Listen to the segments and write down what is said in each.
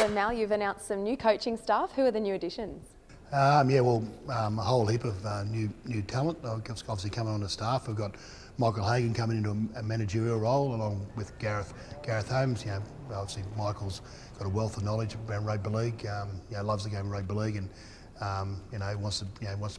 So Mal, you've announced some new coaching staff. Who are the new additions? A whole heap of new talent. Obviously coming on the staff. We've got Michael Hagan coming into a managerial role along with Gareth Holmes. Obviously Michael's got a wealth of knowledge around rugby league. Loves the game of rugby league and wants to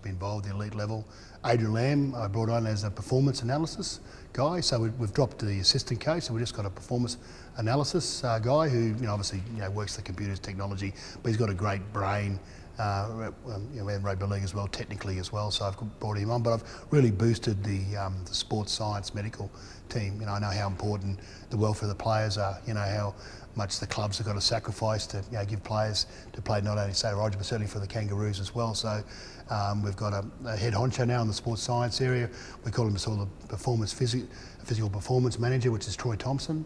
be involved at the elite level. Adrian Lamb I brought on as a performance analysis guy. So we've dropped the assistant coach. So we've just got a performance analysis guy who obviously works the computers technology, but he's got a great brain. In rugby league as well, technically as well, so I've brought him on. But I've really boosted the sports science medical team. I know how important the welfare of the players are. How much the clubs have got to sacrifice to give players to play not only State of Origin but certainly for the Kangaroos as well. So we've got a head honcho now in the sports science area. We call him sort of the physical performance manager, which is Troy Thompson.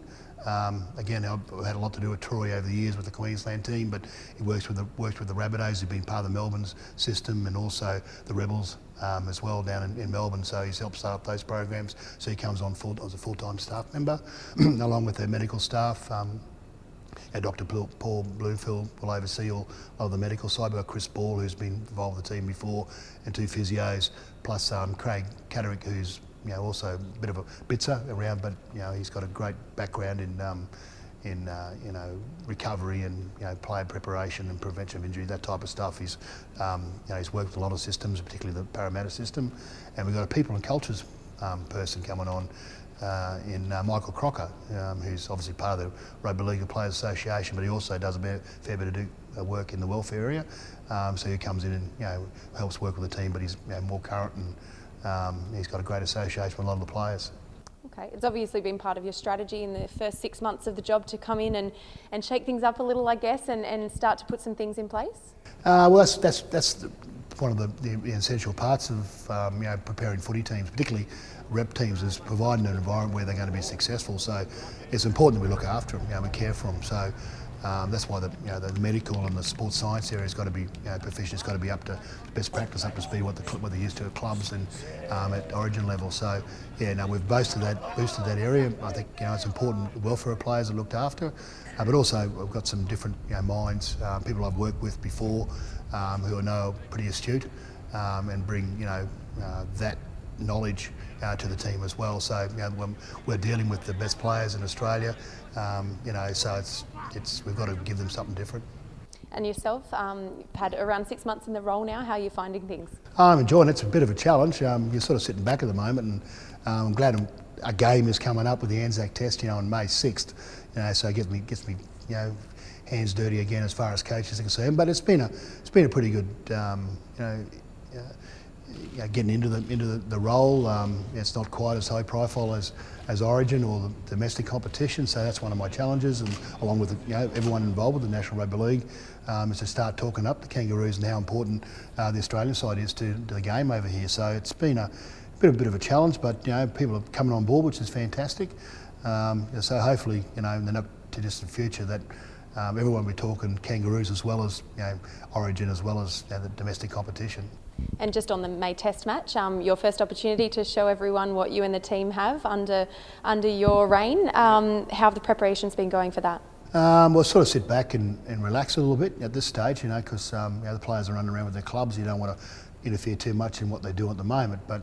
Again, I've had a lot to do with Troy over the years with the Queensland team, but he works with the Rabbitohs, who've been part of the Melbourne's system, and also the Rebels as well down in Melbourne. So he's helped start up those programs. So he comes on as a full-time staff member, along with their medical staff. Dr. Paul Bluefield will oversee all of the medical side. We've got Chris Ball, who's been involved with the team before, and 2 physios, plus Craig Catterick, who's also a bit of a bitzer around, but he's got a great background in recovery and player preparation and prevention of injury, that type of stuff. He's worked with a lot of systems, particularly the Parramatta system, and we've got a people and cultures person coming on in Michael Crocker, who's obviously part of the Rugby League Players Association, but he also does a fair bit of work in the welfare area. So he comes in and helps work with the team, but he's more current and he's got a great association with a lot of the players. Okay, it's obviously been part of your strategy in the first 6 months of the job to come in and shake things up a little, I guess, and start to put some things in place? That's one of the essential parts of preparing footy teams, particularly rep teams, is providing an environment where they're going to be successful. So it's important that we look after them, we care for them. So that's why the medical and the sports science area has got to be proficient. It's got to be up to best practice, up to speed what they're used to at clubs and at Origin level. So we've boosted that area. I think it's important the welfare of players are looked after, but also we've got some different minds, people I've worked with before who I know are pretty astute and bring that knowledge to the team as well. So when we're dealing with the best players in Australia, so we've got to give them something different. And yourself, you've had around 6 months in the role now. How are you finding things? I'm enjoying it. It's a bit of a challenge. You're sort of sitting back at the moment, and I'm glad a game is coming up with the Anzac Test, on May 6th. So it gets me, hands dirty again as far as coaches are concerned. But it's been a pretty good, getting into the role. It's not quite as high profile as Origin or the domestic competition, so that's one of my challenges, and along with everyone involved with the National Rugby League, is to start talking up the Kangaroos and how important the Australian side is to the game over here. So it's been a bit of a challenge, but people are coming on board, which is fantastic. So hopefully, in the not too distant future, that everyone will be talking Kangaroos as well as Origin, as well as the domestic competition. And just on the May Test match, your first opportunity to show everyone what you and the team have under your reign. How have the preparations been going for that? We'll sort of sit back and relax a little bit at this stage, because the players are running around with their clubs. You don't want to interfere too much in what they do at the moment, but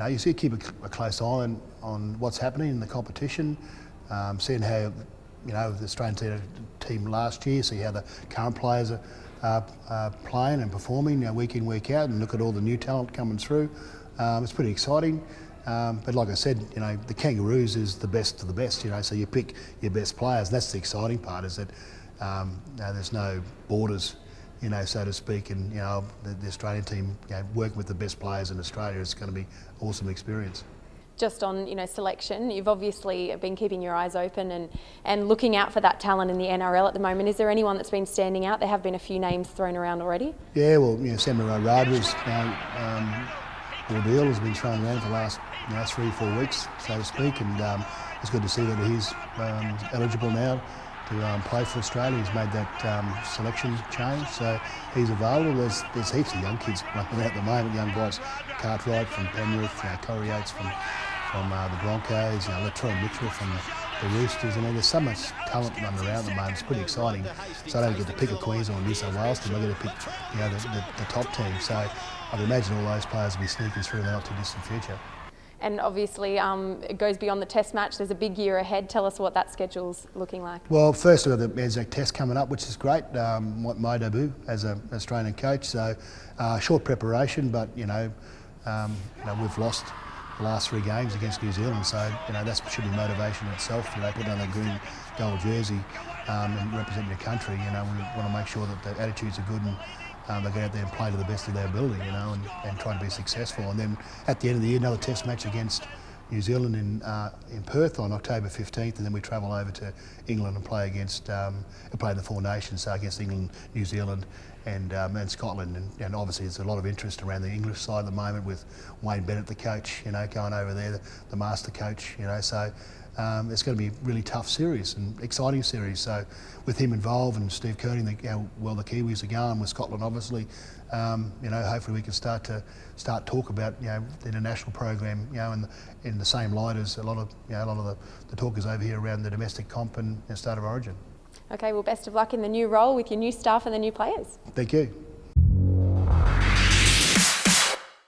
you see, keep a close eye on what's happening in the competition, seeing how the Australian team last year, see how the current players are playing and performing week in, week out, and look at all the new talent coming through. It's pretty exciting. But like I said, the Kangaroos is the best of the best, so you pick your best players. That's the exciting part, is that there's no borders, so to speak, and the Australian team working with the best players in Australia is going to be an awesome experience. Just on selection, you've obviously been keeping your eyes open and looking out for that talent in the NRL at the moment. Is there anyone that's been standing out? There have been a few names thrown around already. Yeah, well, Samuel O'Radler's ordeal has been thrown around for the last 3-4 weeks, so to speak, and it's good to see that he's eligible now to play for Australia. He's made that selection change, so he's available. There's heaps of young kids running at the moment, young blokes, Cartwright from Penrith, Corey Yates from the Broncos, Latrell Mitchell from the Roosters. I mean, there's so much talent running around at the moment. It's pretty exciting. So I don't get to pick a Queensland or New South Wales team. I get to pick, the top team. So I'd imagine all those players will be sneaking through in the not too distant future. And obviously it goes beyond the test match. There's a big year ahead. Tell us what that schedule's looking like. Well, first we've got the Anzac Test coming up, which is great. My debut as an Australian coach. So short preparation, but we've lost the last 3 games against New Zealand, so that should be motivation in itself. Put on a green gold jersey and represent your country. We want to make sure that the attitudes are good and they go out there and play to the best of their ability, and try to be successful. And then at the end of the year, another Test match against New Zealand in Perth on October 15th, and then we travel over to England and play against play the 4 nations, so against England, New Zealand, and Scotland. And obviously there's a lot of interest around the English side at the moment with Wayne Bennett, the coach, going over there, the master coach. So it's going to be a really tough series and exciting series. So with him involved and Steve Kearney, how well the Kiwis are going with Scotland, obviously, hopefully we can start talk about the international program, in the same light as a lot of the talkers over here around the domestic comp and State of Origin. Okay, well, best of luck in the new role with your new staff and the new players. Thank you.